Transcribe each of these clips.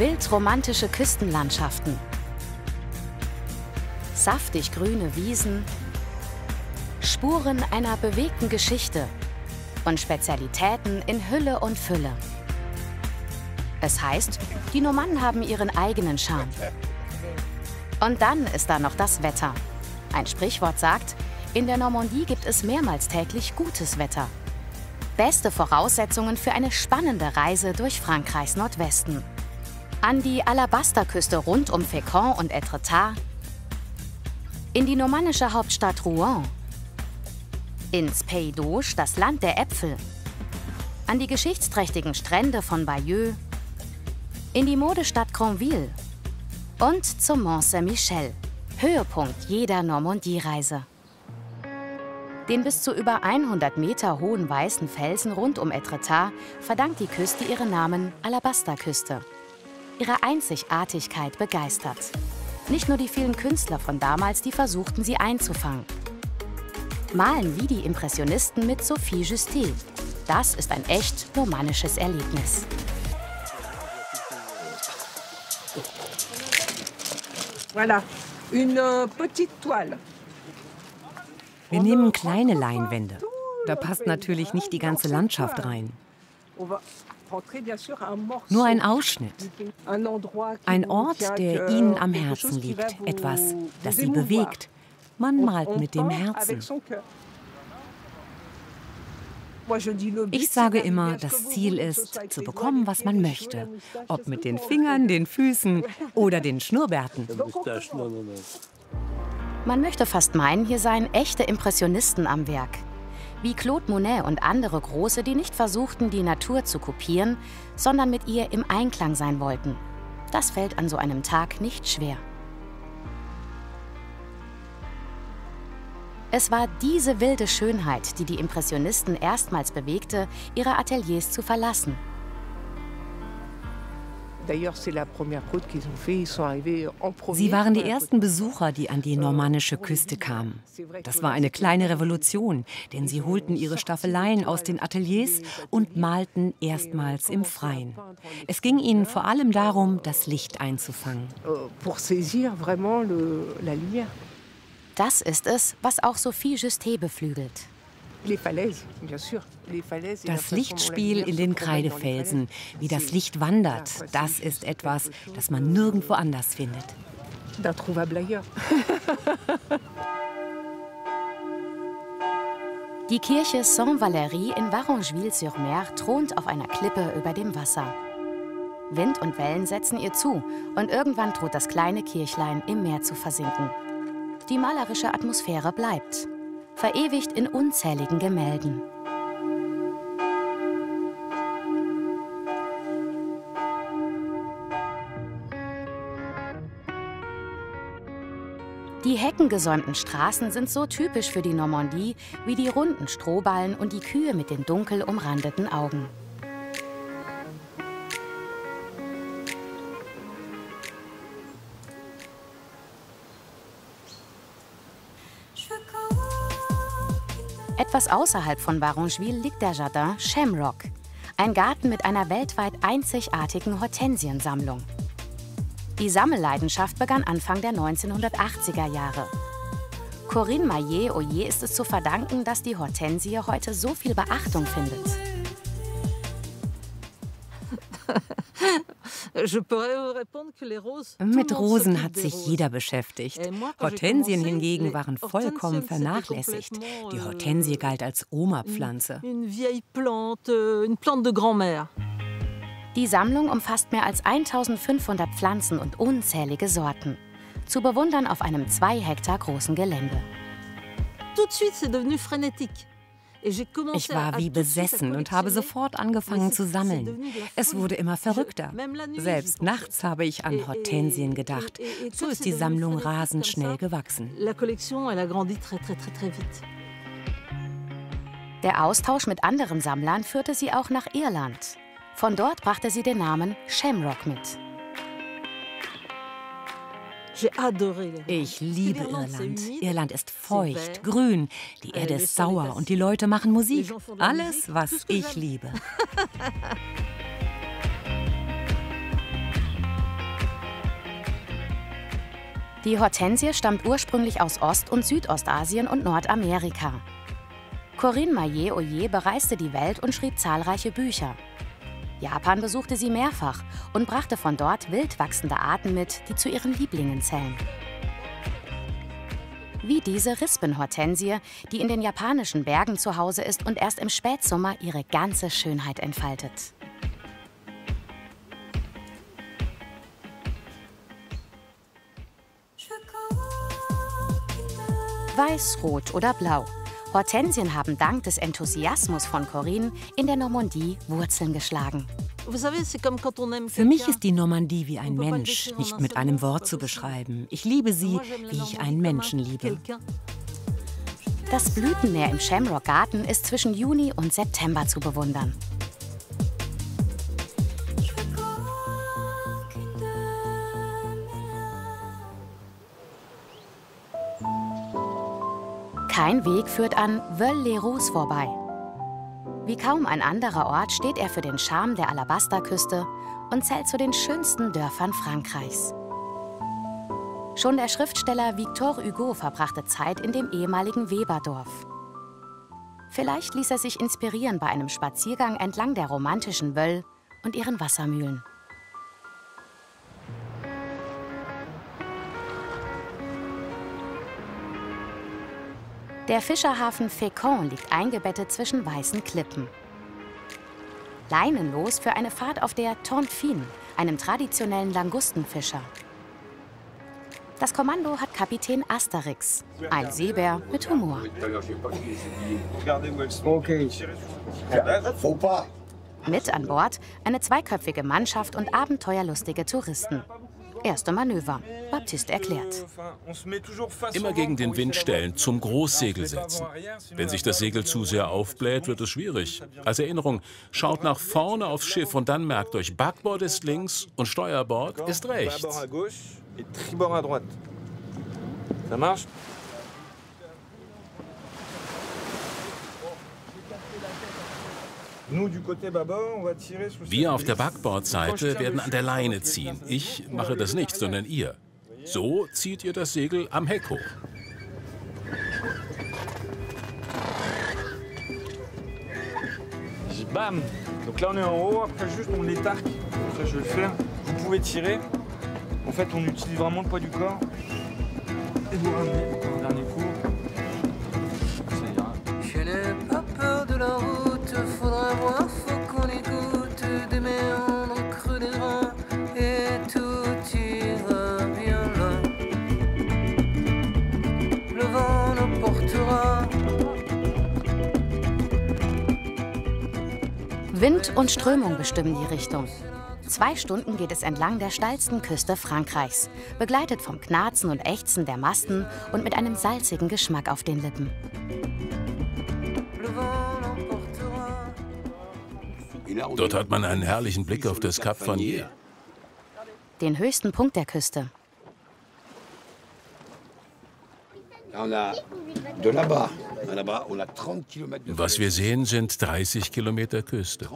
Wildromantische Küstenlandschaften, saftig grüne Wiesen, Spuren einer bewegten Geschichte und Spezialitäten in Hülle und Fülle. Es heißt, die Normannen haben ihren eigenen Charme. Und dann ist da noch das Wetter. Ein Sprichwort sagt, in der Normandie gibt es mehrmals täglich gutes Wetter. Beste Voraussetzungen für eine spannende Reise durch Frankreichs Nordwesten. An die Alabasterküste rund um Fécamp und Étretat, in die normannische Hauptstadt Rouen, ins Pays d'Auge, das Land der Äpfel, an die geschichtsträchtigen Strände von Bayeux, in die Modestadt Granville und zum Mont Saint-Michel, Höhepunkt jeder Normandie-Reise. Den bis zu über 100 Meter hohen weißen Felsen rund um Étretat verdankt die Küste ihren Namen Alabasterküste. Ihre Einzigartigkeit begeistert. Nicht nur die vielen Künstler von damals, die versuchten, sie einzufangen. Malen wie die Impressionisten mit Sophie Justet. Das ist ein echt normannisches Erlebnis. Voilà, une petite toile. Wir nehmen kleine Leinwände. Da passt natürlich nicht die ganze Landschaft rein. Nur ein Ausschnitt. Ein Ort, der Ihnen am Herzen liegt. Etwas, das Sie bewegt. Man malt mit dem Herzen. Ich sage immer, das Ziel ist, zu bekommen, was man möchte. Ob mit den Fingern, den Füßen oder den Schnurrbärten. Man möchte fast meinen, hier seien echte Impressionisten am Werk. Wie Claude Monet und andere Große, die nicht versuchten, die Natur zu kopieren, sondern mit ihr im Einklang sein wollten. Das fällt an so einem Tag nicht schwer. Es war diese wilde Schönheit, die die Impressionisten erstmals bewegte, ihre Ateliers zu verlassen. Sie waren die ersten Besucher, die an die normannische Küste kamen. Das war eine kleine Revolution, denn sie holten ihre Staffeleien aus den Ateliers und malten erstmals im Freien. Es ging ihnen vor allem darum, das Licht einzufangen. Das ist es, was auch Sophie Justet beflügelt. Das Lichtspiel in den Kreidefelsen, wie das Licht wandert, das ist etwas, das man nirgendwo anders findet. Die Kirche Saint-Valéry in Varengeville-sur-Mer thront auf einer Klippe über dem Wasser. Wind und Wellen setzen ihr zu und irgendwann droht das kleine Kirchlein im Meer zu versinken. Die malerische Atmosphäre bleibt, verewigt in unzähligen Gemälden. Die heckengesäumten Straßen sind so typisch für die Normandie wie die runden Strohballen und die Kühe mit den dunkel umrandeten Augen. Etwas außerhalb von Varengeville liegt der Jardin Shamrock, ein Garten mit einer weltweit einzigartigen Hortensiensammlung. Die Sammelleidenschaft begann Anfang der 1980er Jahre. Corinne Maillet-Oyer ist es zu verdanken, dass die Hortensie heute so viel Beachtung findet. Mit Rosen hat sich jeder beschäftigt. Hortensien hingegen waren vollkommen vernachlässigt. Die Hortensie galt als Oma-Pflanze. Die Sammlung umfasst mehr als 1500 Pflanzen und unzählige Sorten. Zu bewundern auf einem 2 Hektar großen Gelände. Ich war wie besessen und habe sofort angefangen zu sammeln. Es wurde immer verrückter. Selbst nachts habe ich an Hortensien gedacht. So ist die Sammlung rasend schnell gewachsen. Der Austausch mit anderen Sammlern führte sie auch nach Irland. Von dort brachte sie den Namen Shamrock mit. Ich liebe Irland. Irland ist feucht, grün, die Erde ist sauer und die Leute machen Musik. Alles, was ich liebe. Die Hortensie stammt ursprünglich aus Ost- und Südostasien und Nordamerika. Corinne Maillet-Oyer bereiste die Welt und schrieb zahlreiche Bücher. Japan besuchte sie mehrfach und brachte von dort wild wachsende Arten mit, die zu ihren Lieblingen zählen. Wie diese Rispenhortensie, die in den japanischen Bergen zu Hause ist und erst im Spätsommer ihre ganze Schönheit entfaltet. Weiß, rot oder blau. Hortensien haben dank des Enthusiasmus von Corinne in der Normandie Wurzeln geschlagen. Für mich ist die Normandie wie ein Mensch, nicht mit einem Wort zu beschreiben. Ich liebe sie, wie ich einen Menschen liebe. Das Blütenmeer im Shamrock Garten ist zwischen Juni und September zu bewundern. Kein Weg führt an Veules-les-Roses vorbei. Wie kaum ein anderer Ort steht er für den Charme der Alabasterküste und zählt zu den schönsten Dörfern Frankreichs. Schon der Schriftsteller Victor Hugo verbrachte Zeit in dem ehemaligen Weberdorf. Vielleicht ließ er sich inspirieren bei einem Spaziergang entlang der romantischen Veules und ihren Wassermühlen. Der Fischerhafen Fécamp liegt eingebettet zwischen weißen Klippen. Leinenlos für eine Fahrt auf der Tontefine, einem traditionellen Langustenfischer. Das Kommando hat Kapitän Asterix, ein Seebär mit Humor. Mit an Bord eine zweiköpfige Mannschaft und abenteuerlustige Touristen. Erste Manöver. Baptiste erklärt. Immer gegen den Wind stellen, zum Großsegel setzen. Wenn sich das Segel zu sehr aufbläht, wird es schwierig. Als Erinnerung, schaut nach vorne aufs Schiff und dann merkt euch, Backbord ist links und Steuerbord ist rechts. Wir auf der Backbordseite werden an der Leine ziehen. Ich mache das nicht, sondern ihr. So zieht ihr das Segel am Heck hoch. Bam! Donc là on est en haut, après juste on l'étarque. Ça je vais le faire. Vous pouvez tirer. En fait on utilise vraiment le poids du corps. Et vous ramenez encore un dernier coup. Ça ira. Je n'ai pas peur de la route, faudra voir, faut qu'on écoute des méandres creux des reins et tout ira bien là. Le vent nous portera. Wind und Strömung bestimmen die Richtung. 2 Stunden geht es entlang der steilsten Küste Frankreichs, begleitet vom Knarzen und Ächzen der Masten und mit einem salzigen Geschmack auf den Lippen. Dort hat man einen herrlichen Blick auf das Cap Farnier. Den höchsten Punkt der Küste. Was wir sehen, sind 30 Kilometer Küste.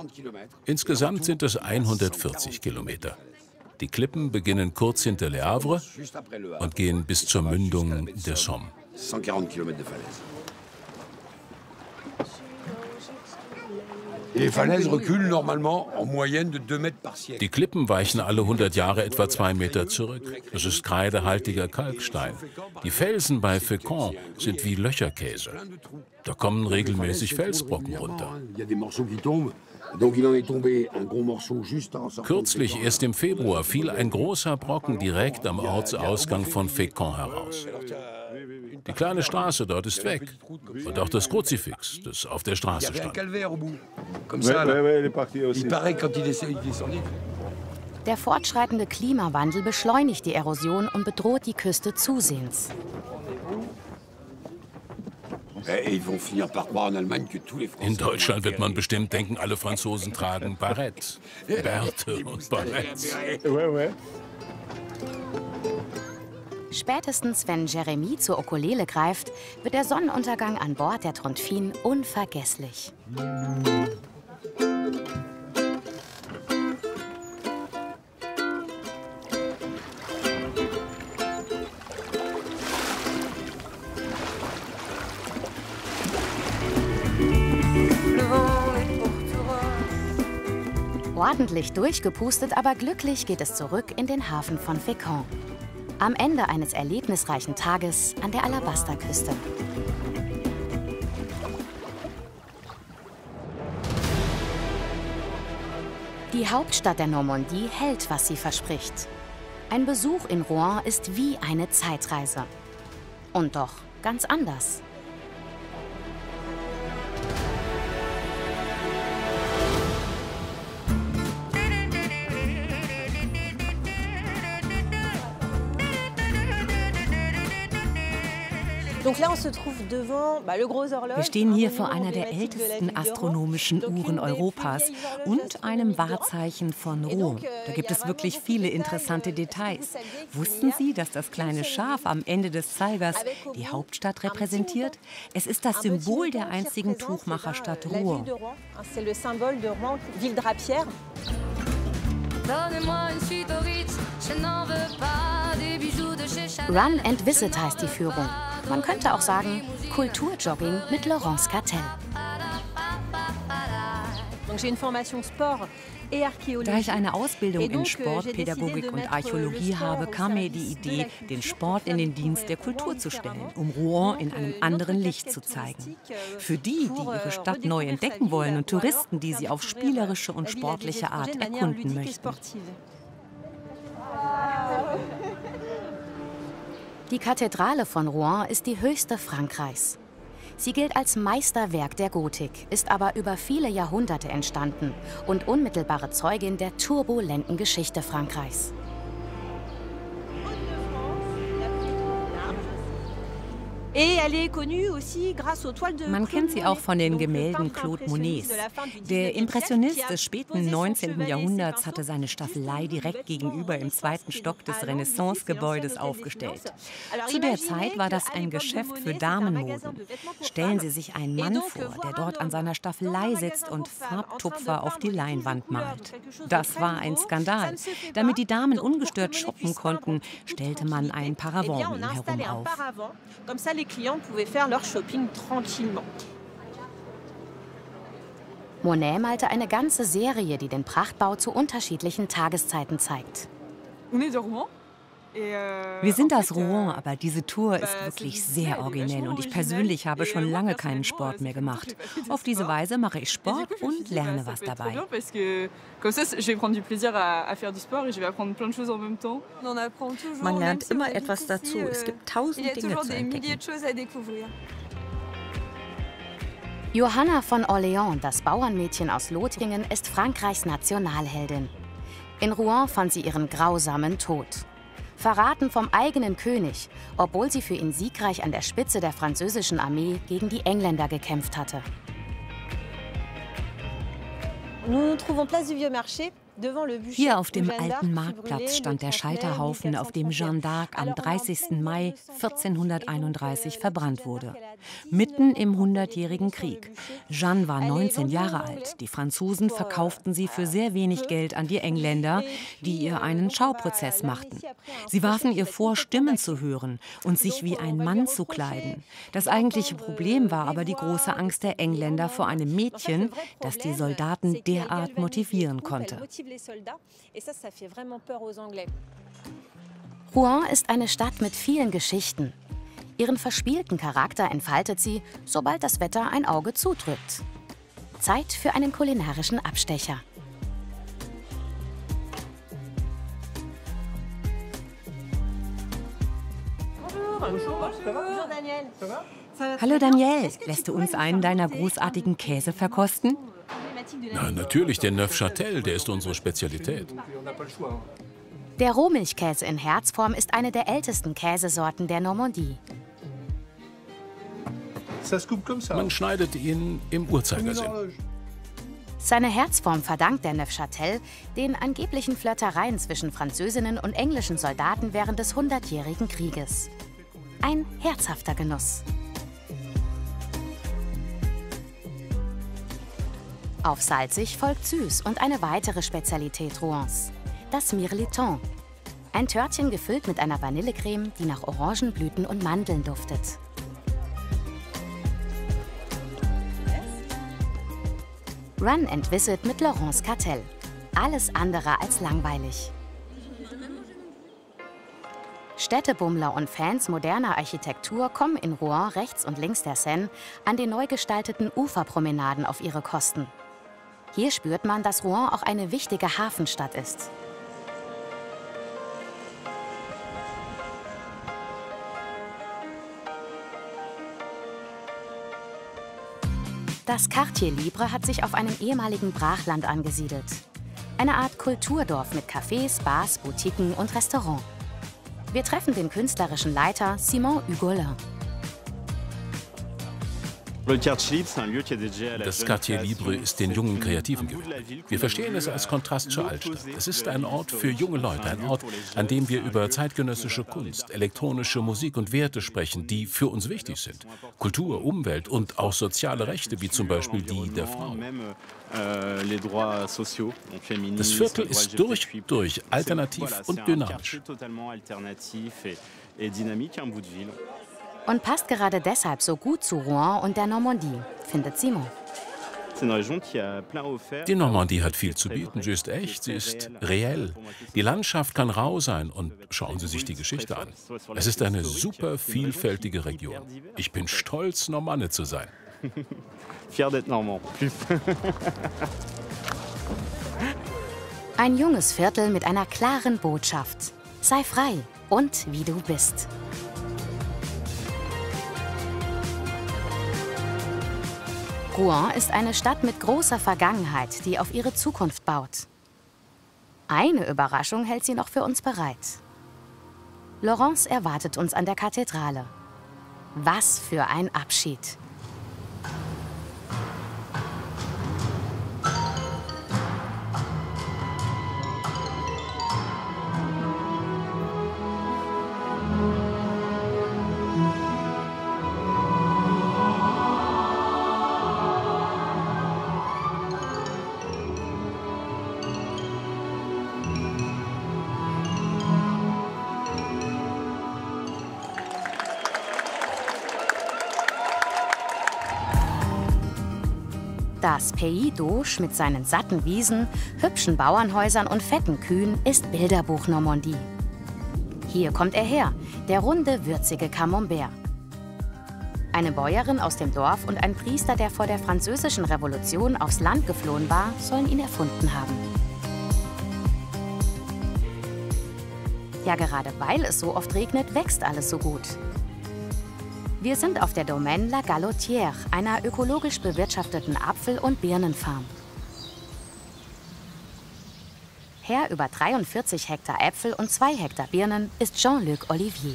Insgesamt sind es 140 Kilometer. Die Klippen beginnen kurz hinter Le Havre und gehen bis zur Mündung der Somme. Die Klippen weichen alle 100 Jahre etwa 2 Meter zurück. Es ist kreidehaltiger Kalkstein. Die Felsen bei Fécamp sind wie Löcherkäse. Da kommen regelmäßig Felsbrocken runter. Kürzlich, erst im Februar, fiel ein großer Brocken direkt am Ortsausgang von Fécamp heraus. Die kleine Straße dort ist weg. Und auch das Kruzifix, das auf der Straße stand. Der fortschreitende Klimawandel beschleunigt die Erosion und bedroht die Küste zusehends. In Deutschland wird man bestimmt denken, alle Franzosen tragen Barett, Bärte und Barretts. Spätestens, wenn Jeremy zur Ukulele greift, wird der Sonnenuntergang an Bord der Tontefine unvergesslich. Ordentlich durchgepustet, aber glücklich geht es zurück in den Hafen von Fécamp. Am Ende eines erlebnisreichen Tages an der Alabasterküste. Die Hauptstadt der Normandie hält, was sie verspricht. Ein Besuch in Rouen ist wie eine Zeitreise. Und doch ganz anders. Wir stehen hier vor einer der ältesten astronomischen Uhren Europas und einem Wahrzeichen von Rouen. Da gibt es wirklich viele interessante Details. Wussten Sie, dass das kleine Schaf am Ende des Zeigers die Hauptstadt repräsentiert? Es ist das Symbol der einzigen Tuchmacherstadt Rouen. Run and Visit heißt die Führung. Man könnte auch sagen, Kulturjogging mit Laurence Cattel. Da ich eine Ausbildung in Sportpädagogik und Archäologie habe, kam mir die Idee, den Sport in den Dienst der Kultur zu stellen, um Rouen in einem anderen Licht zu zeigen. Für die, die ihre Stadt neu entdecken wollen und Touristen, die sie auf spielerische und sportliche Art erkunden möchten. Die Kathedrale von Rouen ist die höchste Frankreichs. Sie gilt als Meisterwerk der Gotik, ist aber über viele Jahrhunderte entstanden und unmittelbare Zeugin der turbulenten Geschichte Frankreichs. Man kennt sie auch von den Gemälden Claude Monets. Der Impressionist des späten 19. Jahrhunderts hatte seine Staffelei direkt gegenüber im zweiten Stock des Renaissance-Gebäudes aufgestellt. Zu der Zeit war das ein Geschäft für Damenmoden. Stellen Sie sich einen Mann vor, der dort an seiner Staffelei sitzt und Farbtupfer auf die Leinwand malt. Das war ein Skandal. Damit die Damen ungestört shoppen konnten, stellte man ein Paravent um ihn herum auf. Monet malte eine ganze Serie, die den Prachtbau zu unterschiedlichen Tageszeiten zeigt. Wir sind aus Rouen, aber diese Tour ist wirklich sehr originell und ich persönlich habe schon lange keinen Sport mehr gemacht. Auf diese Weise mache ich Sport und lerne was dabei. Man lernt immer etwas dazu. Es gibt tausend Dinge zu entdecken. Johanna von Orléans, das Bauernmädchen aus Lothringen, ist Frankreichs Nationalheldin. In Rouen fand sie ihren grausamen Tod. Verraten vom eigenen König, obwohl sie für ihn siegreich an der Spitze der französischen Armee gegen die Engländer gekämpft hatte. Hier auf dem alten Marktplatz stand der Scheiterhaufen, auf dem Jeanne d'Arc am 30. Mai 1431 verbrannt wurde. Mitten im 100-jährigen Krieg. Jeanne war 19 Jahre alt. Die Franzosen verkauften sie für sehr wenig Geld an die Engländer, die ihr einen Schauprozess machten. Sie warfen ihr vor, Stimmen zu hören und sich wie ein Mann zu kleiden. Das eigentliche Problem war aber die große Angst der Engländer vor einem Mädchen, das die Soldaten derart motivieren konnte. Rouen ist eine Stadt mit vielen Geschichten. Ihren verspielten Charakter entfaltet sie, sobald das Wetter ein Auge zudrückt. Zeit für einen kulinarischen Abstecher. Hallo Daniel, lässt du uns einen deiner großartigen Käse verkosten? Na, natürlich, der Neufchâtel, der ist unsere Spezialität. Der Rohmilchkäse in Herzform ist eine der ältesten Käsesorten der Normandie. Man schneidet ihn im Uhrzeigersinn. Seine Herzform verdankt der Neufchâtel den angeblichen Flirtereien zwischen Französinnen und englischen Soldaten während des 100-jährigen Krieges. Ein herzhafter Genuss. Auf salzig folgt süß und eine weitere Spezialität Rouens, das Mirliton. Ein Törtchen gefüllt mit einer Vanillecreme, die nach Orangenblüten und Mandeln duftet. Run and Visit mit Laurence Cattel. alles andere als langweilig. Städtebummler und Fans moderner Architektur kommen in Rouen rechts und links der Seine an den neu gestalteten Uferpromenaden auf ihre Kosten. Hier spürt man, dass Rouen auch eine wichtige Hafenstadt ist. Das Quartier Libre hat sich auf einem ehemaligen Brachland angesiedelt. Eine Art Kulturdorf mit Cafés, Bars, Boutiquen und Restaurants. Wir treffen den künstlerischen Leiter Simon Hugolin. Das Quartier Libre ist den jungen Kreativen gewidmet. Wir verstehen es als Kontrast zur Altstadt. Es ist ein Ort für junge Leute, ein Ort, an dem wir über zeitgenössische Kunst, elektronische Musik und Werte sprechen, die für uns wichtig sind. Kultur, Umwelt und auch soziale Rechte, wie zum Beispiel die der Frau. Das Viertel ist durch und durch alternativ und dynamisch. Und passt gerade deshalb so gut zu Rouen und der Normandie, findet Simon. Die Normandie hat viel zu bieten, sie ist echt, sie ist reell. Die Landschaft kann rau sein und schauen Sie sich die Geschichte an. Es ist eine super vielfältige Region. Ich bin stolz, Normanne zu sein. Ein junges Viertel mit einer klaren Botschaft. Sei frei und wie du bist. Rouen ist eine Stadt mit großer Vergangenheit, die auf ihre Zukunft baut. Eine Überraschung hält sie noch für uns bereit. Laurence erwartet uns an der Kathedrale. Was für ein Abschied! Das Pays d'Auge mit seinen satten Wiesen, hübschen Bauernhäusern und fetten Kühen ist Bilderbuch Normandie. Hier kommt er her, der runde, würzige Camembert. Eine Bäuerin aus dem Dorf und ein Priester, der vor der Französischen Revolution aufs Land geflohen war, sollen ihn erfunden haben. Ja, gerade weil es so oft regnet, wächst alles so gut. Wir sind auf der Domaine La Galotière, einer ökologisch bewirtschafteten Apfel- und Birnenfarm. Herr über 43 Hektar Äpfel und 2 Hektar Birnen ist Jean-Luc Olivier.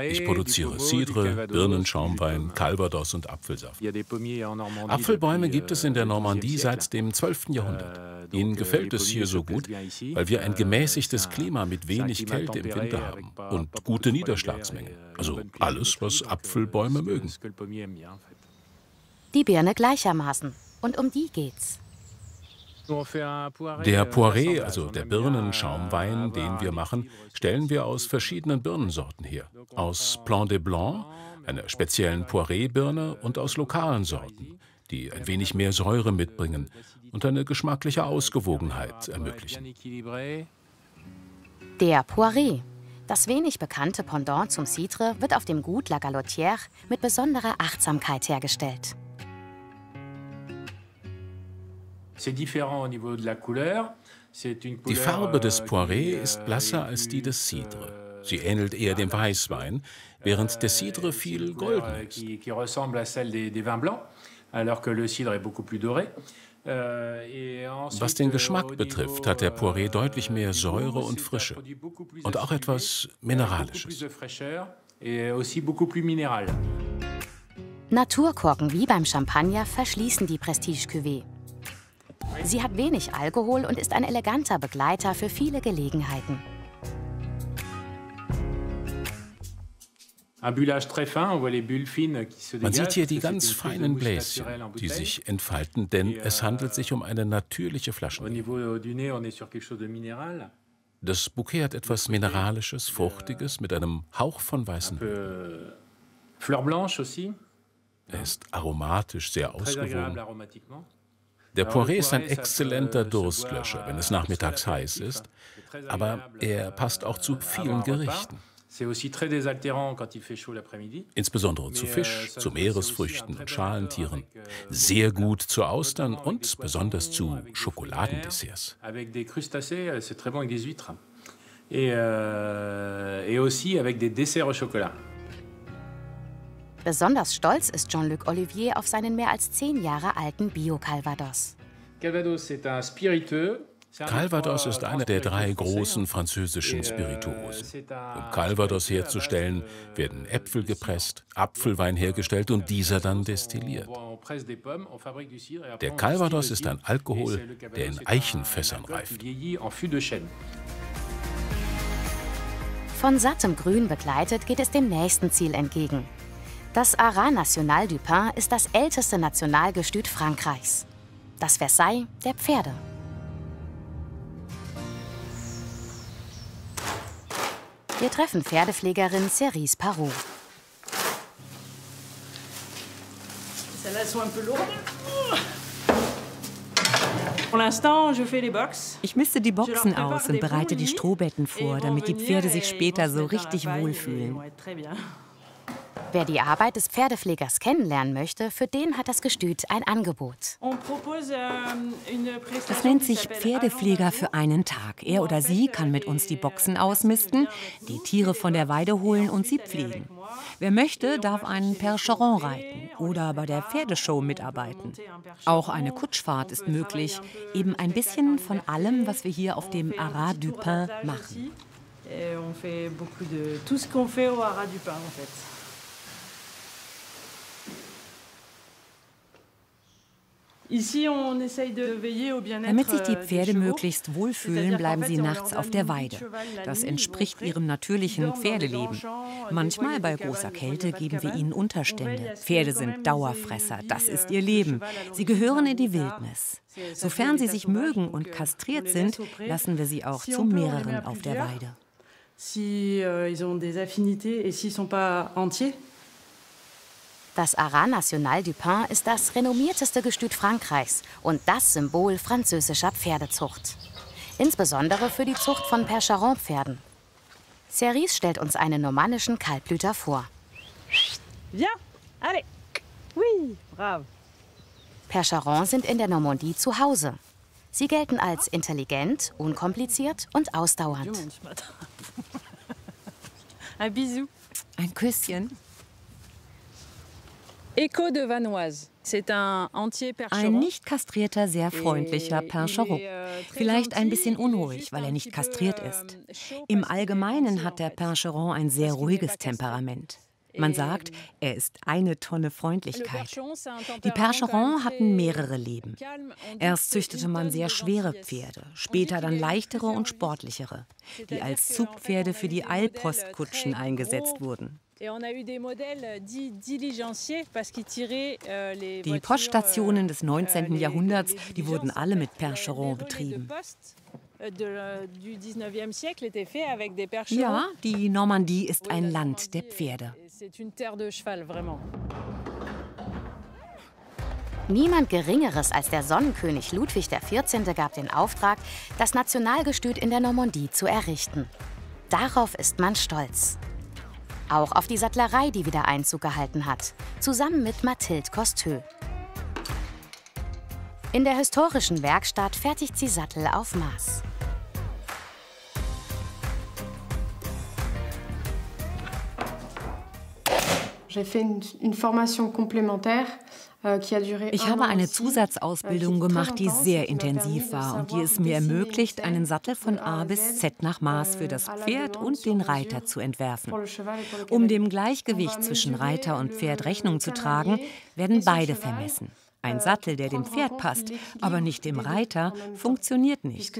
Ich produziere Cidre, Birnenschaumwein, Calvados und Apfelsaft. Apfelbäume gibt es in der Normandie seit dem 12. Jahrhundert. Ihnen gefällt es hier so gut, weil wir ein gemäßigtes Klima mit wenig Kälte im Winter haben und gute Niederschlagsmenge. Also alles, was Apfelbäume mögen. Die Birne gleichermaßen. Und um die geht's. Der Poiré, also der Birnenschaumwein, den wir machen, stellen wir aus verschiedenen Birnensorten her. Aus Blanc de Blanc, einer speziellen Poiré-Birne, und aus lokalen Sorten, die ein wenig mehr Säure mitbringen und eine geschmackliche Ausgewogenheit ermöglichen. Der Poiré, das wenig bekannte Pendant zum Cidre, wird auf dem Gut La Galotière mit besonderer Achtsamkeit hergestellt. Die Farbe des Poiré ist blasser als die des Cidre. Sie ähnelt eher dem Weißwein, während der Cidre viel golden ist. Was den Geschmack betrifft, hat der Poiré deutlich mehr Säure und Frische und auch etwas Mineralisches. Naturkorken wie beim Champagner verschließen die Prestige-Cuvée. Sie hat wenig Alkohol und ist ein eleganter Begleiter für viele Gelegenheiten. Man sieht hier die ganz feinen Bläschen, die sich entfalten, denn es handelt sich um eine natürliche Flaschenlage. Das Bouquet hat etwas Mineralisches, Fruchtiges mit einem Hauch von weißen Blüten. Er ist aromatisch, sehr ausgewogen. Der Poiré ist ein exzellenter Durstlöscher, wenn es nachmittags heiß ist, aber er passt auch zu vielen Gerichten. Insbesondere zu Fisch, zu Meeresfrüchten und Schalentieren. Sehr gut zu Austern und besonders zu Schokoladendesserts. Besonders stolz ist Jean-Luc Olivier auf seinen mehr als 10 Jahre alten Bio-Calvados. Calvados ist einer der 3 großen französischen Spirituosen. Um Calvados herzustellen, werden Äpfel gepresst, Apfelwein hergestellt und dieser dann destilliert. Der Calvados ist ein Alkohol, der in Eichenfässern reift. Von sattem Grün begleitet geht es dem nächsten Ziel entgegen. Das Haras National du Pin ist das älteste Nationalgestüt Frankreichs. Das Versailles der Pferde. Wir treffen Pferdepflegerin Cerise Parot. Ich misste die Boxen aus und bereite die Strohbetten vor, damit die Pferde sich später so richtig wohlfühlen. Wer die Arbeit des Pferdepflegers kennenlernen möchte, für den hat das Gestüt ein Angebot. Das nennt sich Pferdepfleger für einen Tag. Er oder sie kann mit uns die Boxen ausmisten, die Tiere von der Weide holen und sie pflegen. Wer möchte, darf einen Percheron reiten oder bei der Pferdeshow mitarbeiten. Auch eine Kutschfahrt ist möglich. Eben ein bisschen von allem, was wir hier auf dem Haras du Pin machen. Damit sich die Pferde möglichst wohlfühlen, bleiben sie nachts auf der Weide. Das entspricht ihrem natürlichen Pferdeleben. Manchmal bei großer Kälte geben wir ihnen Unterstände. Pferde sind Dauerfresser, das ist ihr Leben. Sie gehören in die Wildnis. Sofern sie sich mögen und kastriert sind, lassen wir sie auch zu mehreren auf der Weide. Das Haras National du Pin ist das renommierteste Gestüt Frankreichs und das Symbol französischer Pferdezucht. Insbesondere für die Zucht von Percheron-Pferden. Cerise stellt uns einen normannischen Kaltblüter vor. Viens, allez. Oui, brave. Percheron sind in der Normandie zu Hause. Sie gelten als intelligent, unkompliziert und ausdauernd. Ein Bisou. Ein Küsschen. Ein nicht kastrierter, sehr freundlicher Percheron. Vielleicht ein bisschen unruhig, weil er nicht kastriert ist. Im Allgemeinen hat der Percheron ein sehr ruhiges Temperament. Man sagt, er ist eine Tonne Freundlichkeit. Die Percherons hatten mehrere Leben. Erst züchtete man sehr schwere Pferde, später dann leichtere und sportlichere, die als Zugpferde für die Eilpostkutschen eingesetzt wurden. Die Poststationen des 19. Jahrhunderts, die wurden alle mit Percheron betrieben. Ja, die Normandie ist ein Land der Pferde. Niemand Geringeres als der Sonnenkönig Ludwig XIV. Gab den Auftrag, das Nationalgestüt in der Normandie zu errichten. Darauf ist man stolz. Auch auf die Sattlerei, die wieder Einzug gehalten hat, zusammen mit Mathilde Costeux. In der historischen Werkstatt fertigt sie Sattel auf Maß. Ich habe eine Zusatzausbildung gemacht, die sehr intensiv war und die es mir ermöglicht, einen Sattel von A bis Z nach Maß für das Pferd und den Reiter zu entwerfen. Um dem Gleichgewicht zwischen Reiter und Pferd Rechnung zu tragen, werden beide vermessen. Ein Sattel, der dem Pferd passt, aber nicht dem Reiter, funktioniert nicht.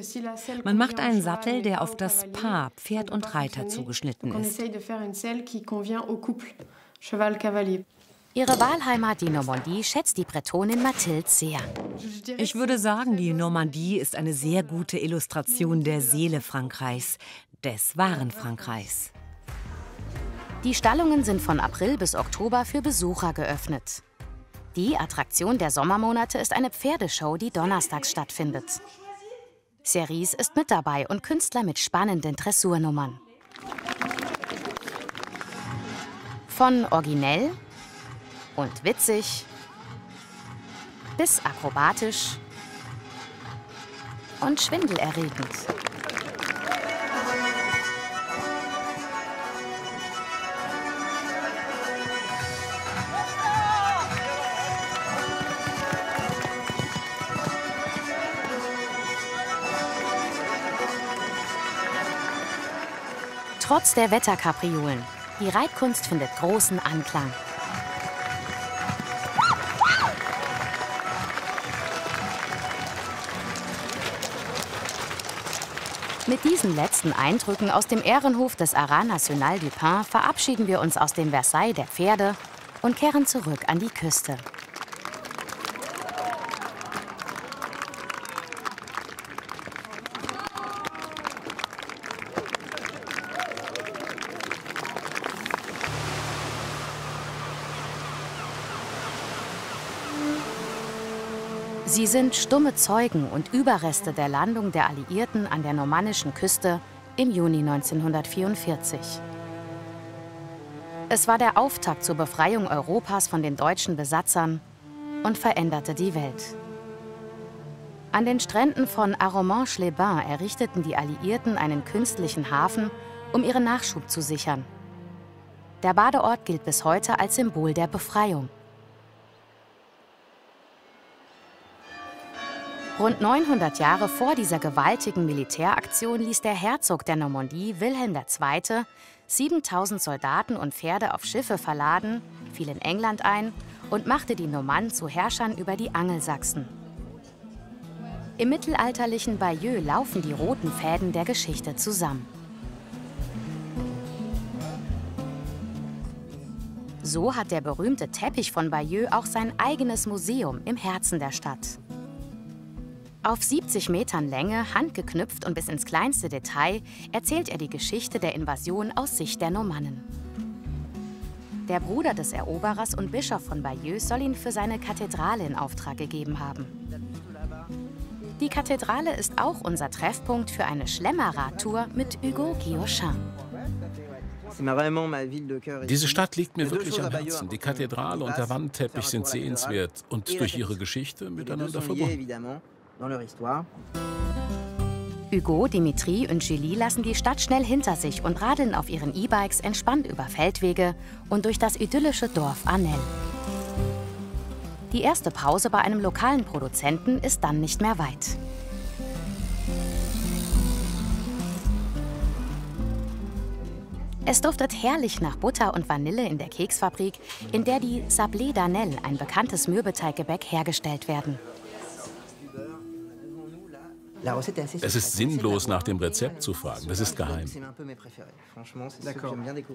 Man macht einen Sattel, der auf das Paar Pferd und Reiter zugeschnitten ist. Ihre Wahlheimat, die Normandie, schätzt die Bretonin Mathilde sehr. Ich würde sagen, die Normandie ist eine sehr gute Illustration der Seele Frankreichs, des wahren Frankreichs. Die Stallungen sind von April bis Oktober für Besucher geöffnet. Die Attraktion der Sommermonate ist eine Pferdeshow, die donnerstags stattfindet. Cerise ist mit dabei und Künstler mit spannenden Dressurnummern. Von originell und witzig bis akrobatisch und schwindelerregend. Trotz der Wetterkapriolen, die Reitkunst findet großen Anklang. Mit diesen letzten Eindrücken aus dem Ehrenhof des Haras National du Pin verabschieden wir uns aus dem Versailles der Pferde und kehren zurück an die Küste. Sie sind stumme Zeugen und Überreste der Landung der Alliierten an der normannischen Küste im Juni 1944. Es war der Auftakt zur Befreiung Europas von den deutschen Besatzern und veränderte die Welt. An den Stränden von Arromanches-les-Bains errichteten die Alliierten einen künstlichen Hafen, um ihren Nachschub zu sichern. Der Badeort gilt bis heute als Symbol der Befreiung. Rund 900 Jahre vor dieser gewaltigen Militäraktion ließ der Herzog der Normandie, Wilhelm II., 7000 Soldaten und Pferde auf Schiffe verladen, fiel in England ein und machte die Normannen zu Herrschern über die Angelsachsen. Im mittelalterlichen Bayeux laufen die roten Fäden der Geschichte zusammen. So hat der berühmte Teppich von Bayeux auch sein eigenes Museum im Herzen der Stadt. Auf 70 Metern Länge, handgeknüpft und bis ins kleinste Detail, erzählt er die Geschichte der Invasion aus Sicht der Normannen. Der Bruder des Eroberers und Bischof von Bayeux soll ihn für seine Kathedrale in Auftrag gegeben haben. Die Kathedrale ist auch unser Treffpunkt für eine Schlemmerradtour mit Hugo Guillotin. Diese Stadt liegt mir wirklich am Herzen. Die Kathedrale und der Wandteppich sind sehenswert und durch ihre Geschichte miteinander verbunden. Hugo, Dimitri und Julie lassen die Stadt schnell hinter sich und radeln auf ihren E-Bikes entspannt über Feldwege und durch das idyllische Dorf Arnelles. Die erste Pause bei einem lokalen Produzenten ist dann nicht mehr weit. Es duftet herrlich nach Butter und Vanille in der Keksfabrik, in der die Sablé d'Anel, ein bekanntes Mürbeteiggebäck, hergestellt werden. Es ist sinnlos, nach dem Rezept zu fragen. Das ist geheim.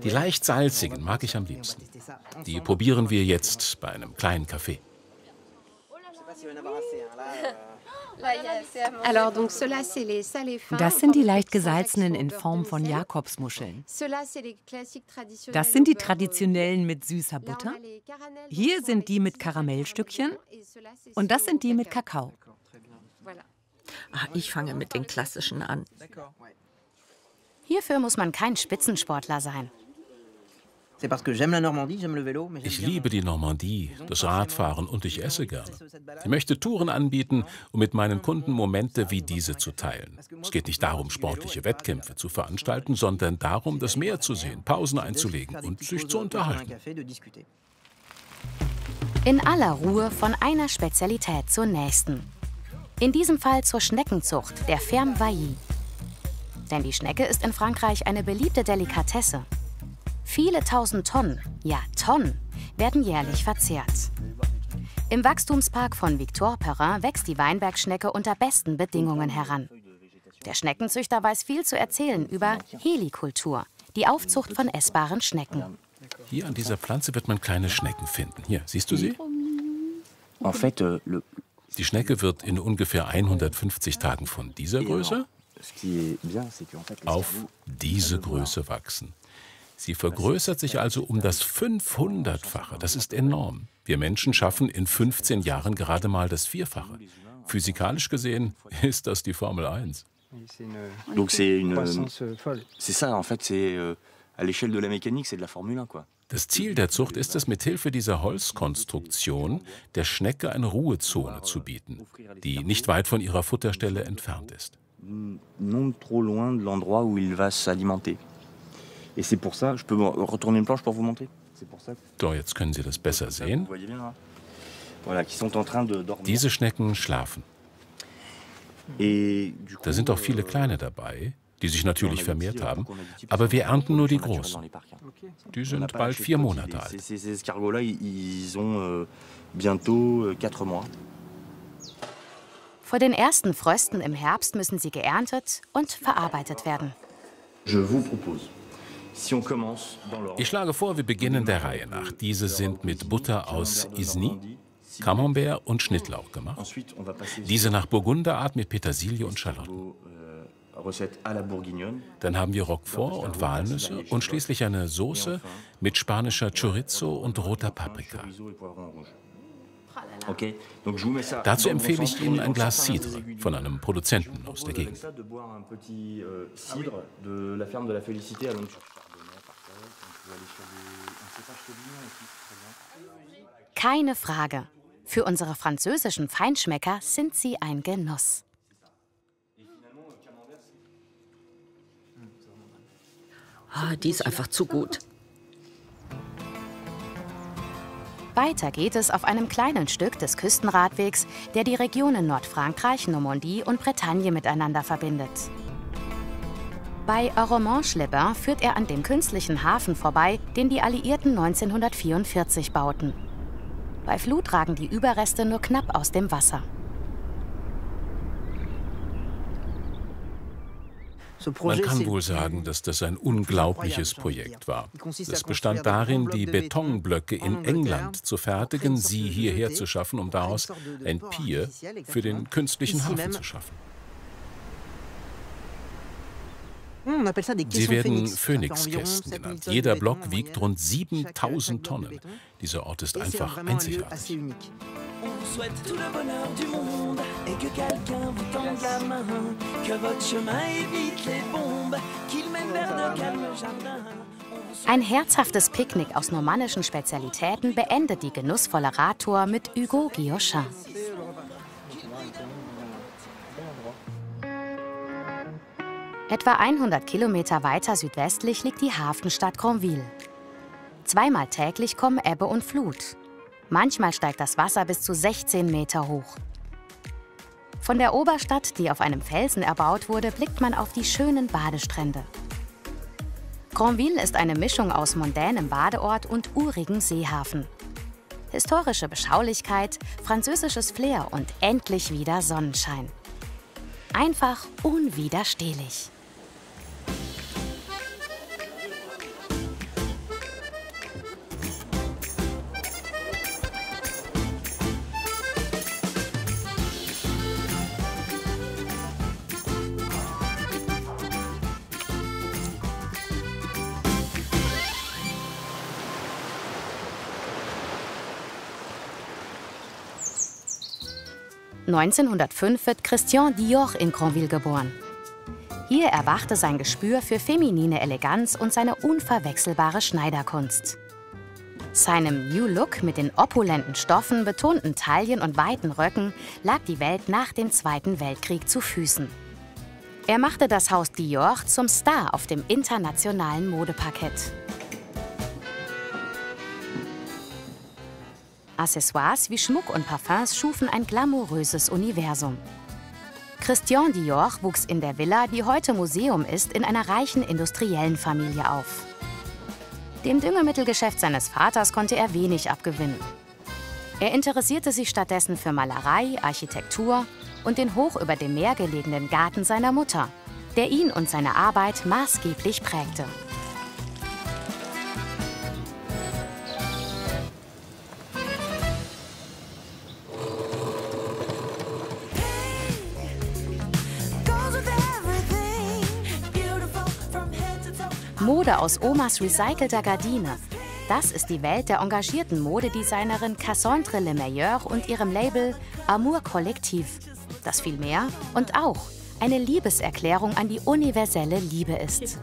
Die leicht salzigen mag ich am liebsten. Die probieren wir jetzt bei einem kleinen Café. Das sind die leicht gesalzenen in Form von Jakobsmuscheln. Das sind die traditionellen mit süßer Butter. Hier sind die mit Karamellstückchen und das sind die mit Kakao. Ich fange mit den klassischen an. Hierfür muss man kein Spitzensportler sein. Ich liebe die Normandie, das Radfahren und ich esse gerne. Ich möchte Touren anbieten, um mit meinen Kunden Momente wie diese zu teilen. Es geht nicht darum, sportliche Wettkämpfe zu veranstalten, sondern darum, das Meer zu sehen, Pausen einzulegen und sich zu unterhalten. In aller Ruhe von einer Spezialität zur nächsten. In diesem Fall zur Schneckenzucht, der Ferme Vailly. Denn die Schnecke ist in Frankreich eine beliebte Delikatesse. Viele tausend Tonnen, ja Tonnen, werden jährlich verzehrt. Im Wachstumspark von Victor Perrin wächst die Weinbergschnecke unter besten Bedingungen heran. Der Schneckenzüchter weiß viel zu erzählen über Helikultur, die Aufzucht von essbaren Schnecken. Hier an dieser Pflanze wird man kleine Schnecken finden. Hier, siehst du sie? Die Schnecke wird in ungefähr 150 Tagen von dieser Größe auf diese Größe wachsen. Sie vergrößert sich also um das 500-fache. Das ist enorm. Wir Menschen schaffen in 15 Jahren gerade mal das 4-fache. Physikalisch gesehen ist das die Formel 1. Donc c'est ça en fait, c'est à l'échelle de la mécanique, c'est de la Formule 1 quoi. Das Ziel der Zucht ist es, mithilfe dieser Holzkonstruktion der Schnecke eine Ruhezone zu bieten, die nicht weit von ihrer Futterstelle entfernt ist. Non trop loin de l'endroit où il va s'alimenter. Et c'est pour ça, je peux retourner une planche pour vous montrer. C'est pour ça. So, jetzt können Sie das besser sehen. Voilà, qui sont en train de dormir. Diese Schnecken schlafen. Da sind auch viele kleine dabei, die sich natürlich vermehrt haben, aber wir ernten nur die großen. Die sind bald 4 Monate alt. Ces escargots-là, ils ont bientôt 4 mois. Vor den ersten Frösten im Herbst müssen sie geerntet und verarbeitet werden. Je vous propose. Ich schlage vor, wir beginnen der Reihe nach. Diese sind mit Butter aus Isny, Camembert und Schnittlauch gemacht. Diese nach Burgunderart mit Petersilie und Schalotten. Dann haben wir Roquefort und Walnüsse und schließlich eine Soße mit spanischer Chorizo und roter Paprika. Dazu empfehle ich Ihnen ein Glas Cidre von einem Produzenten aus der Gegend. Keine Frage. Für unsere französischen Feinschmecker sind sie ein Genuss. Die ist einfach zu gut. Weiter geht es auf einem kleinen Stück des Küstenradwegs, der die Regionen Nordfrankreich, Normandie und Bretagne miteinander verbindet. Bei Aromanche-les-Bains führt er an dem künstlichen Hafen vorbei, den die Alliierten 1944 bauten. Bei Flut ragen die Überreste nur knapp aus dem Wasser. Man kann wohl sagen, dass das ein unglaubliches Projekt war. Es bestand darin, die Betonblöcke in England zu fertigen, sie hierher zu schaffen, um daraus ein Pier für den künstlichen Hafen zu schaffen. Sie werden Phönixkästen genannt. Jeder Block wiegt rund 7000 Tonnen. Dieser Ort ist einfach einzigartig. Ein herzhaftes Picknick aus normannischen Spezialitäten beendet die genussvolle Radtour mit Hugo Guillotin. Etwa 100 Kilometer weiter südwestlich liegt die Hafenstadt Granville. Zweimal täglich kommen Ebbe und Flut. Manchmal steigt das Wasser bis zu 16 Meter hoch. Von der Oberstadt, die auf einem Felsen erbaut wurde, blickt man auf die schönen Badestrände. Granville ist eine Mischung aus mondänem Badeort und urigem Seehafen. Historische Beschaulichkeit, französisches Flair und endlich wieder Sonnenschein. Einfach unwiderstehlich. (1905) wird Christian Dior in Granville geboren. Hier erwachte sein Gespür für feminine Eleganz und seine unverwechselbare Schneiderkunst. Seinem New Look mit den opulenten Stoffen, betonten Taillen und weiten Röcken lag die Welt nach dem Zweiten Weltkrieg zu Füßen. Er machte das Haus Dior zum Star auf dem internationalen Modeparkett. Accessoires wie Schmuck und Parfums schufen ein glamouröses Universum. Christian Dior wuchs in der Villa, die heute Museum ist, in einer reichen industriellen Familie auf. Dem Düngemittelgeschäft seines Vaters konnte er wenig abgewinnen. Er interessierte sich stattdessen für Malerei, Architektur und den hoch über dem Meer gelegenen Garten seiner Mutter, der ihn und seine Arbeit maßgeblich prägte. Mode aus Omas recycelter Gardine. Das ist die Welt der engagierten Modedesignerin Cassandre Lemeilleur und ihrem Label Amour Collectif. Das viel mehr und auch eine Liebeserklärung an die universelle Liebe ist.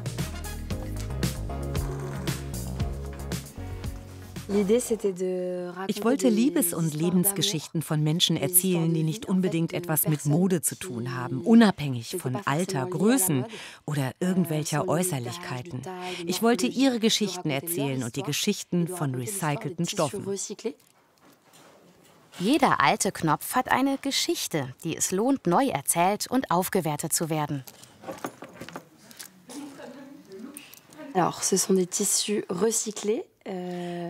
Ich wollte Liebes- und Lebensgeschichten von Menschen erzählen, die nicht unbedingt etwas mit Mode zu tun haben, unabhängig von Alter, Größen oder irgendwelcher Äußerlichkeiten. Ich wollte ihre Geschichten erzählen und die Geschichten von recycelten Stoffen. Jeder alte Knopf hat eine Geschichte, die es lohnt, neu erzählt und aufgewertet zu werden.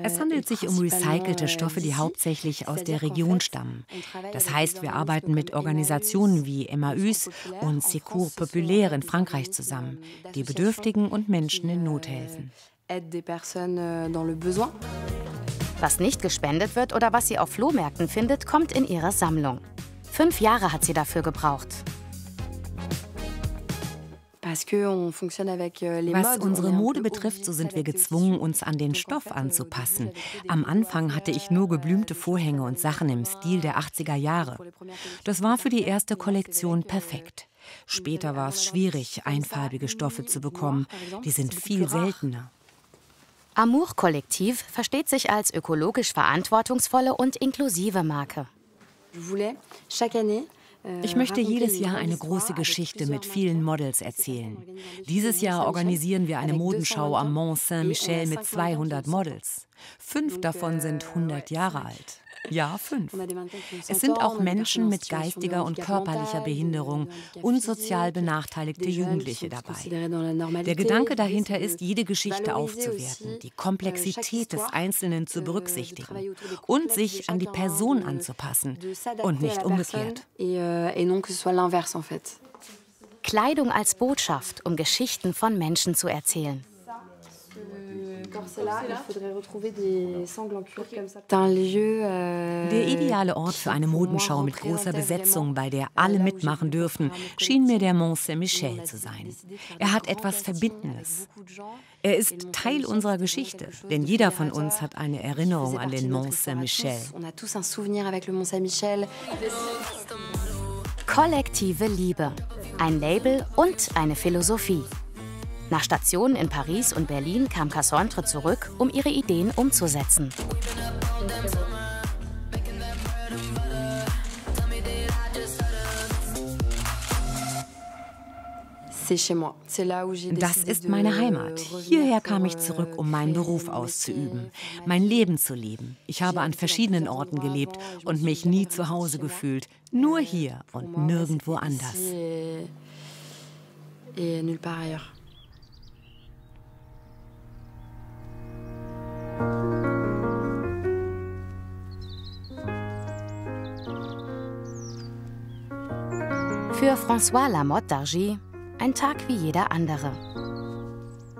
Es handelt sich um recycelte Stoffe, die hauptsächlich aus der Region stammen. Das heißt, wir arbeiten mit Organisationen wie Emmaüs und Secours Populaire in Frankreich zusammen, die Bedürftigen und Menschen in Not helfen. Was nicht gespendet wird oder was sie auf Flohmärkten findet, kommt in ihre Sammlung. 5 Jahre hat sie dafür gebraucht. Was unsere Mode betrifft, so sind wir gezwungen, uns an den Stoff anzupassen. Am Anfang hatte ich nur geblümte Vorhänge und Sachen im Stil der 80er Jahre. Das war für die erste Kollektion perfekt. Später war es schwierig, einfarbige Stoffe zu bekommen. Die sind viel seltener. Amour Collectif versteht sich als ökologisch verantwortungsvolle und inklusive Marke. Ich möchte jedes Jahr eine große Geschichte mit vielen Models erzählen. Dieses Jahr organisieren wir eine Modenschau am Mont Saint-Michel mit 200 Models. 5 davon sind 100 Jahre alt. Ja, 5. Es sind auch Menschen mit geistiger und körperlicher Behinderung und sozial benachteiligte Jugendliche dabei. Der Gedanke dahinter ist, jede Geschichte aufzuwerten, die Komplexität des Einzelnen zu berücksichtigen und sich an die Person anzupassen und nicht umgekehrt. Kleidung als Botschaft, um Geschichten von Menschen zu erzählen. Der ideale Ort für eine Modenschau mit großer Besetzung, bei der alle mitmachen dürfen, schien mir der Mont Saint-Michel zu sein. Er hat etwas Verbindendes. Er ist Teil unserer Geschichte, denn jeder von uns hat eine Erinnerung an den Mont Saint-Michel. Kollektive Liebe, ein Label und eine Philosophie. Nach Stationen in Paris und Berlin kam Cassandre zurück, um ihre Ideen umzusetzen. Das ist meine Heimat. Hierher kam ich zurück, um meinen Beruf auszuüben, mein Leben zu leben. Ich habe an verschiedenen Orten gelebt und mich nie zu Hause gefühlt. Nur hier und nirgendwo anders. Für François Lamotte d'Argy ein Tag wie jeder andere.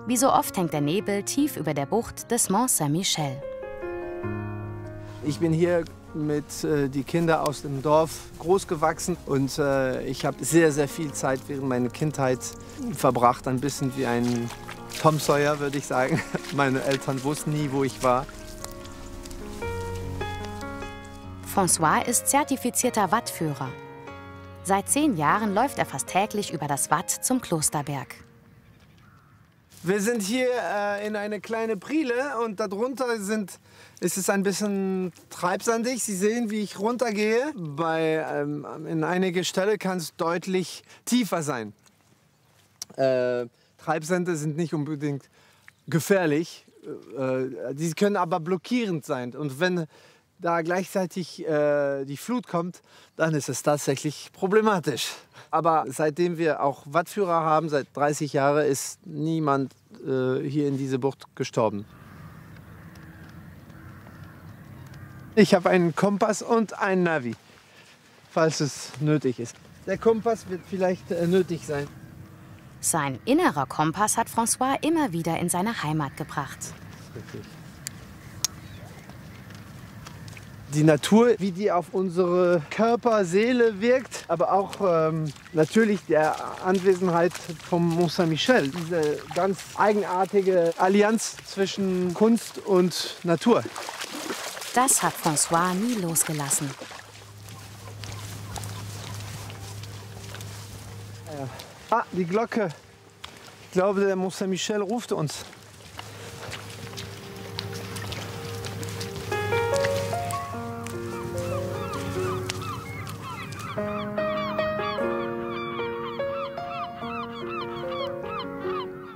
Wie so oft hängt der Nebel tief über der Bucht des Mont Saint-Michel. Ich bin hier mit die Kinder aus dem Dorf großgewachsen und ich habe sehr, sehr viel Zeit während meiner Kindheit verbracht. Ein bisschen wie ein Tom Sawyer, würde ich sagen. Meine Eltern wussten nie, wo ich war. François ist zertifizierter Wattführer. Seit 10 Jahren läuft er fast täglich über das Watt zum Klosterberg. Wir sind hier in eine kleine Priele und darunter ist es ein bisschen treibsandig. Sie sehen, wie ich runtergehe. In einigen Stellen kann es deutlich tiefer sein. Treibsande sind nicht unbedingt gefährlich. Die können aber blockierend sein. Und wenn da gleichzeitig die Flut kommt, dann ist es tatsächlich problematisch. Aber seitdem wir auch Wattführer haben, seit 30 Jahren, ist niemand hier in diese Bucht gestorben. Ich habe einen Kompass und ein Navi, falls es nötig ist. Der Kompass wird vielleicht nötig sein. Sein innerer Kompass hat François immer wieder in seine Heimat gebracht. Richtig. die Natur, wie die auf unsere Körper, Seele wirkt, aber auch natürlich der Anwesenheit vom Mont Saint-Michel. Diese ganz eigenartige Allianz zwischen Kunst und Natur. Das hat François nie losgelassen. Ah, die Glocke. Ich glaube, der Mont Saint-Michel ruft uns.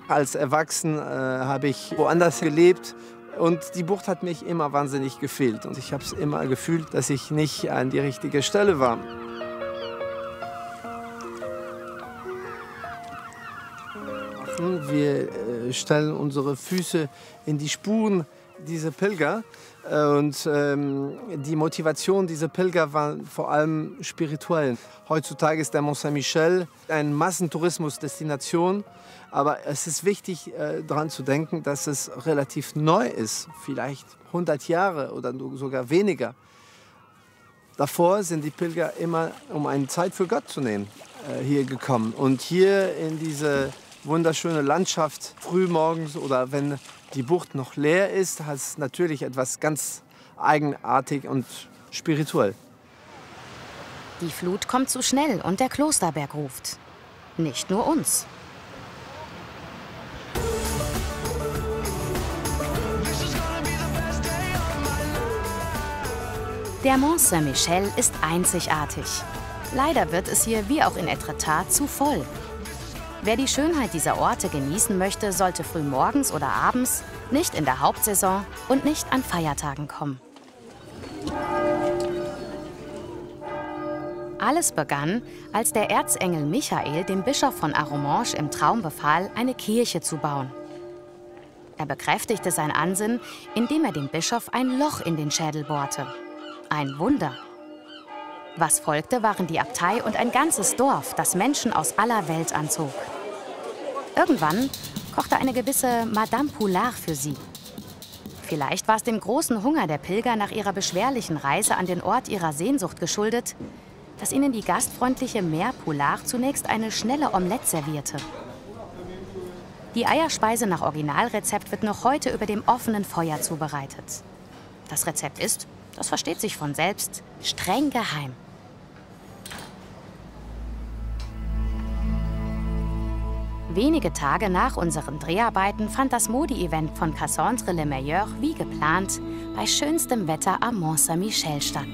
Als Erwachsener habe ich woanders gelebt und die Bucht hat mich immer wahnsinnig gefehlt. Und ich habe es immer gefühlt, dass ich nicht an die richtige Stelle war. Wir stellen unsere Füße in die Spuren dieser Pilger. Und die Motivation dieser Pilger war vor allem spirituell. Heutzutage ist der Mont Saint-Michel eine Massentourismusdestination. Aber es ist wichtig, daran zu denken, dass es relativ neu ist. Vielleicht 100 Jahre oder sogar weniger. Davor sind die Pilger immer, um eine Zeit für Gott zu nehmen, hier gekommen. Und hier in diese wunderschöne Landschaft, frühmorgens oder wenn die Bucht noch leer ist, hat es natürlich etwas ganz eigenartig und spirituell. Die Flut kommt zu schnell und der Klosterberg ruft. Nicht nur uns. Der Mont Saint-Michel ist einzigartig. Leider wird es hier, wie auch in Etretat, zu voll. Wer die Schönheit dieser Orte genießen möchte, sollte früh morgens oder abends, nicht in der Hauptsaison und nicht an Feiertagen kommen. Alles begann, als der Erzengel Michael dem Bischof von Arromanches im Traum befahl, eine Kirche zu bauen. Er bekräftigte sein Ansinnen, indem er dem Bischof ein Loch in den Schädel bohrte. Ein Wunder. Was folgte, waren die Abtei und ein ganzes Dorf, das Menschen aus aller Welt anzog. Irgendwann kochte eine gewisse Madame Poulard für sie. Vielleicht war es dem großen Hunger der Pilger nach ihrer beschwerlichen Reise an den Ort ihrer Sehnsucht geschuldet, dass ihnen die gastfreundliche Mère Poulard zunächst eine schnelle Omelette servierte. Die Eierspeise nach Originalrezept wird noch heute über dem offenen Feuer zubereitet. Das Rezept ist, das versteht sich von selbst, streng geheim. Wenige Tage nach unseren Dreharbeiten fand das Mode-Event von Cassandre-Le-Meilleur wie geplant bei schönstem Wetter am Mont Saint-Michel statt.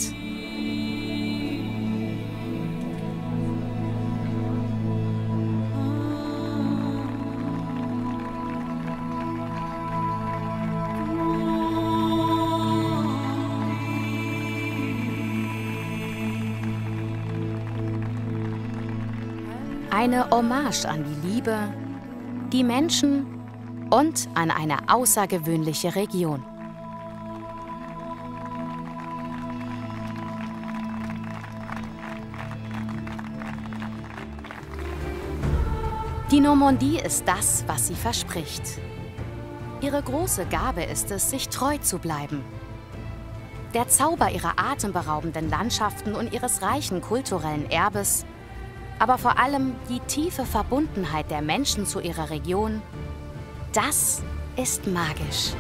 Eine Hommage an die Liebe, die Menschen und an eine außergewöhnliche Region. Die Normandie ist das, was sie verspricht. Ihre große Gabe ist es, sich treu zu bleiben. Der Zauber ihrer atemberaubenden Landschaften und ihres reichen kulturellen Erbes, aber vor allem die tiefe Verbundenheit der Menschen zu ihrer Region, das ist magisch.